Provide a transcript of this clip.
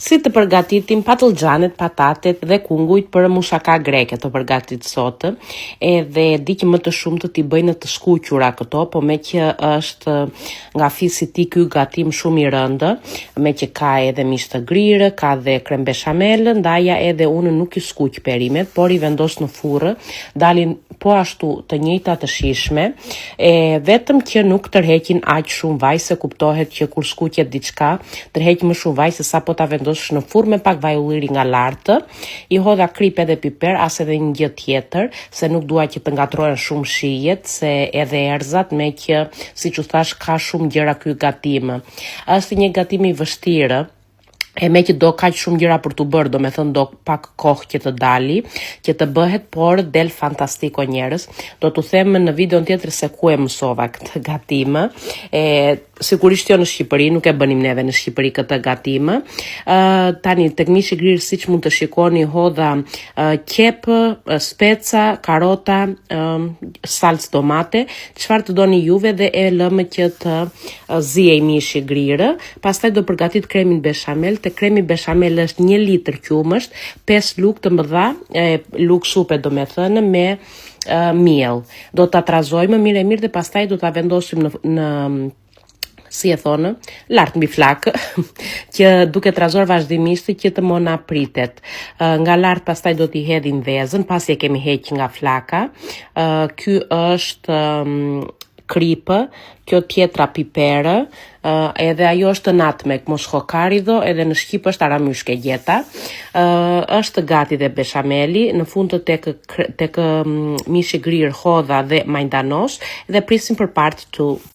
Si të përgatitim patlıxhanet, patatet dhe kungujt për mushaka greke të përgatit sot, edhe di që më të shumtë t'i bëjnë të skuqura këto, po me që është nga fisi ti ky gatim shumë i rëndë, me që ka edhe mish të grirë, ka dhe krem bechamel, ndaja edhe unë nuk i skuq perimet, por i vendos në furrë, dalin po ashtu të njëjta të shishme, vetëm që nuk tërheqin aq shumë vaj, se kuptohet që kur skuqet diçka, tërheq më shumë vaj se sa po ta vendos në furrë me pak vaj ulliri nga lartë. I hodha krip edhe piper, as edhe një gjë tjetër, se nuk dua që të ngatrohen shumë shijet, se edhe erëzat, me që, siç u thash, ka shumë gjëra ky gatim. Është një gatim i vështirë, e me që do kaq shumë gjëra për t'u bërë, do me thënë do pak kohë që të dali, që të bëhet, por del fantastiko njerës. Do t'u them në videon tjetër se ku e mësova këtë gatim. Sigurisht jo në Shqipëri, nuk e bënim neve në Shqipëri këtë gatim. Tani tek mishi grirë, siç mund të shikoni, hodha qep, speca, karota, salcë tomate, çfarë të doni juve, dhe e lëmë që të zihej mishi grirë. Pastaj do përgatit kremin bechamel. Te kremi bechamel është 1 litër qumësht, 5 lugë të mëdha, lugë supe do me thënë, me miell. Do ta trazojmë mirë dhe pastaj do ta vendosim në si e thonë, lart mbi flak, që duke trazor vazhdimisht që të mona pritet. Nga lart pastaj do t'i hedhin vezën, pasi e kemi heq nga flaka. Ky është kripë, kjo tjetra piperë, edhe ajo është nutmeg, moshkokarido, edhe në Shqip është aramyshke gjeta. Është gati dhe bechameli, në fund të tek mishi grirë hodha dhe majdanos, dhe prisim për part 2.